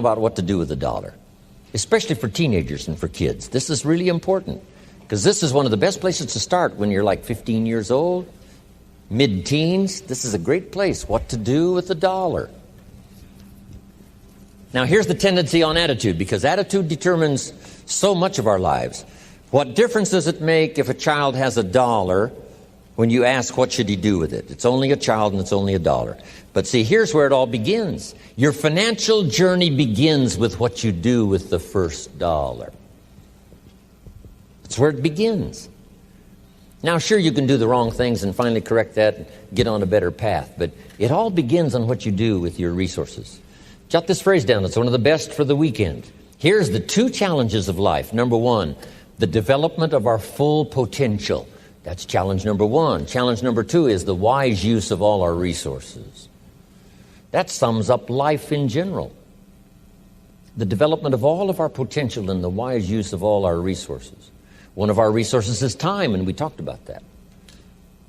About what to do with the dollar, especially for teenagers and for kids. This is really important because this is one of the best places to start when you're like 15 years old, mid-teens. This is a great place, what to do with the dollar. Now here's the tendency on attitude, because attitude determines so much of our lives. What difference does it make if a child has $1 when you ask what should he do with it? It's only a child and it's only $1. But see, here's where it all begins. Your financial journey begins with what you do with the first $1. That's where it begins. Now, sure, you can do the wrong things and finally correct that and get on a better path, but it all begins on what you do with your resources. Jot this phrase down. It's one of the best for the weekend. Here's the 2 challenges of life. Number 1, the development of our full potential. That's challenge number 1. Challenge number 2 is the wise use of all our resources. That sums up life in general. The development of all of our potential and the wise use of all our resources. One of our resources is time, and we talked about that.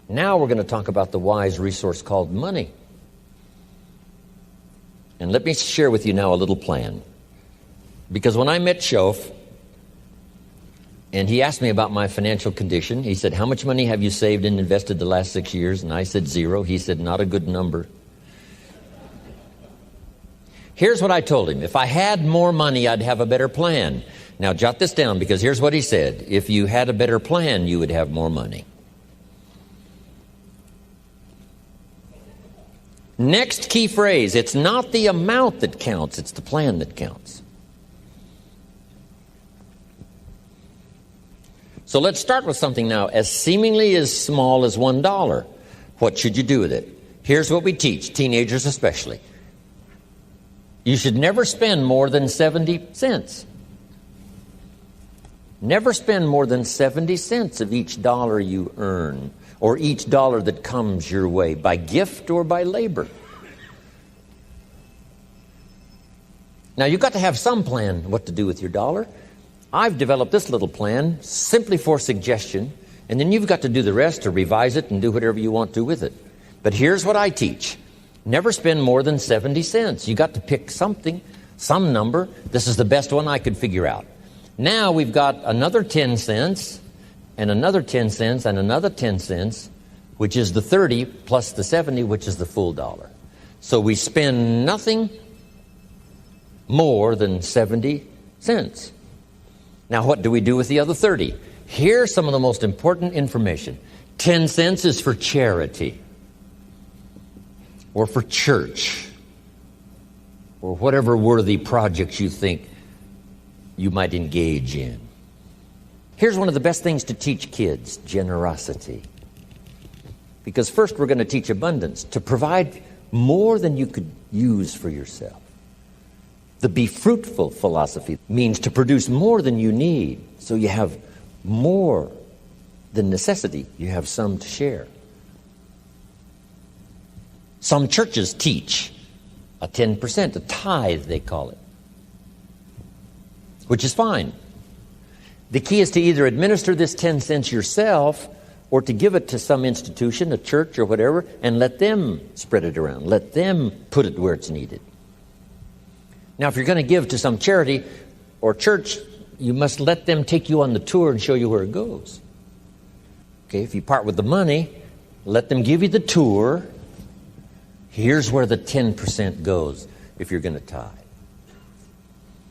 Now we're going to talk about the wise resource called money. And let me share with you now a little plan. Because when I met Shof, and he asked me about my financial condition, he said, "How much money have you saved and invested the last 6 years?" And I said, "0. He said, "Not a good number." Here's what I told him. If I had more money, I'd have a better plan. Now, jot this down, because here's what he said. If you had a better plan, you would have more money. Next key phrase, it's not the amount that counts, it's the plan that counts. So let's start with something now as seemingly as small as $1. What should you do with it? Here's what we teach, teenagers especially. You should never spend more than 70 cents. Never spend more than 70 cents of each dollar you earn, or each dollar that comes your way, by gift or by labor. Now, you've got to have some plan what to do with your dollar. I've developed this little plan simply for suggestion, and then you've got to do the rest to revise it and do whatever you want to with it. But here's what I teach. Never spend more than 70 cents. You got to pick something, some number. This is the best one I could figure out. Now we've got another 10 cents, and another 10 cents, and another 10 cents, which is the 30 plus the 70, which is the full dollar. So we spend nothing more than 70 cents. Now what do we do with the other 30? Here's some of the most important information. 10 cents is for charity, or for church, or whatever worthy projects you think you might engage in. Here's one of the best things to teach kids, generosity. Because first we're going to teach abundance, to provide more than you could use for yourself. The be fruitful philosophy means to produce more than you need, so you have more than necessity. You have some to share. Some churches teach a 10%, a tithe they call it, which is fine. The key is to either administer this 10 cents yourself or to give it to some institution, a church or whatever, and let them spread it around. Let them put it where it's needed. Now, if you're going to give to some charity or church, you must let them take you on the tour and show you where it goes. Okay, if you part with the money, let them give you the tour. Here's where the 10% goes if you're going to tithe.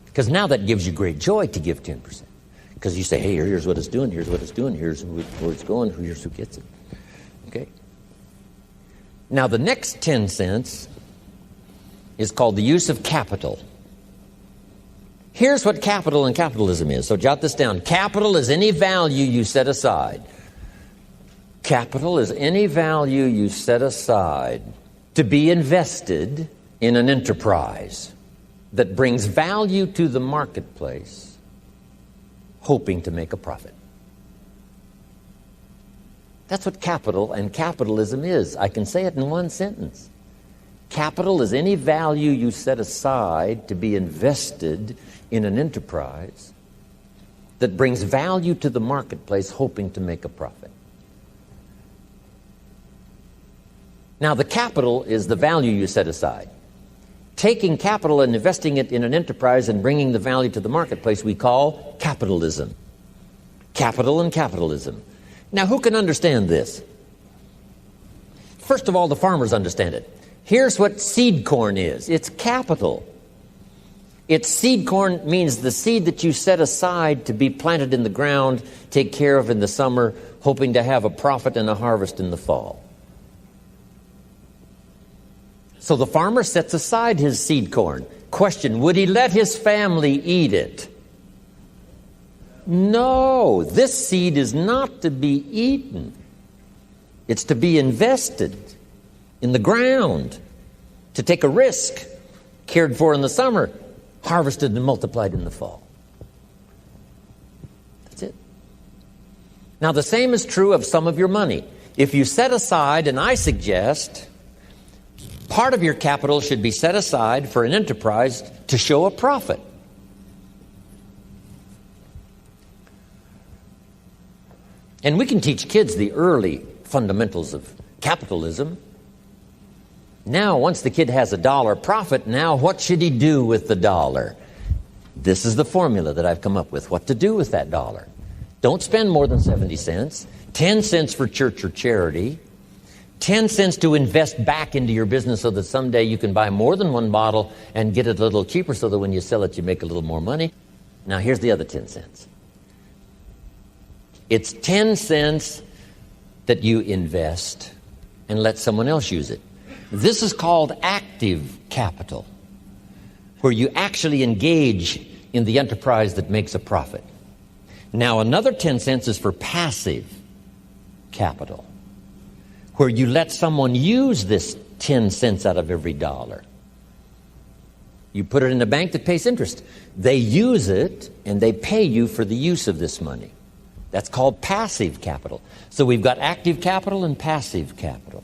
Because now that gives you great joy to give 10%. Because you say, hey, here's what it's doing, here's what it's doing, here's where it's going, here's who gets it. Okay? Now the next 10 cents is called the use of capital. Here's what capital and capitalism is. So jot this down. Capital is any value you set aside. Capital is any value you set aside to be invested in an enterprise that brings value to the marketplace, hoping to make a profit. That's what capital and capitalism is. I can say it in one sentence. Capital is any value you set aside to be invested in an enterprise that brings value to the marketplace, hoping to make a profit. Now, the capital is the value you set aside. taking capital and investing it in an enterprise and bringing the value to the marketplace we call capitalism. Capital and capitalism. Now, who can understand this? First of all, the farmers understand it. Here's what seed corn is. It's capital. It's seed corn means the seed that you set aside to be planted in the ground, take care of in the summer, hoping to have a profit and a harvest in the fall. So the farmer sets aside his seed corn. Question, would he let his family eat it? No, this seed is not to be eaten. It's to be invested in the ground, to take a risk, cared for in the summer, harvested and multiplied in the fall. That's it. Now, the same is true of some of your money. If you set aside, and I suggest, part of your capital should be set aside for an enterprise to show a profit. And we can teach kids the early fundamentals of capitalism. Now, once the kid has $1 profit, now what should he do with the dollar? This is the formula that I've come up with, what to do with that dollar. Don't spend more than 70 cents, 10 cents for church or charity, 10 cents to invest back into your business so that someday you can buy more than one bottle and get it a little cheaper so that when you sell it, you make a little more money. Now, here's the other 10 cents. It's 10 cents that you invest and let someone else use it. This is called active capital, where you actually engage in the enterprise that makes a profit. Now, another 10 cents is for passive capital, where you let someone use this 10 cents out of every dollar. You put it in a bank that pays interest. They use it, and they pay you for the use of this money. That's called passive capital. So we've got active capital and passive capital.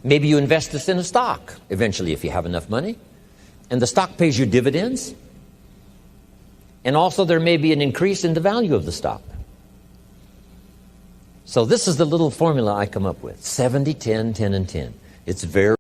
Maybe you invest this in a stock, eventually, if you have enough money, and the stock pays you dividends, and also there may be an increase in the value of the stock. So this is the little formula I come up with, 70, 10, 10, and 10. It's very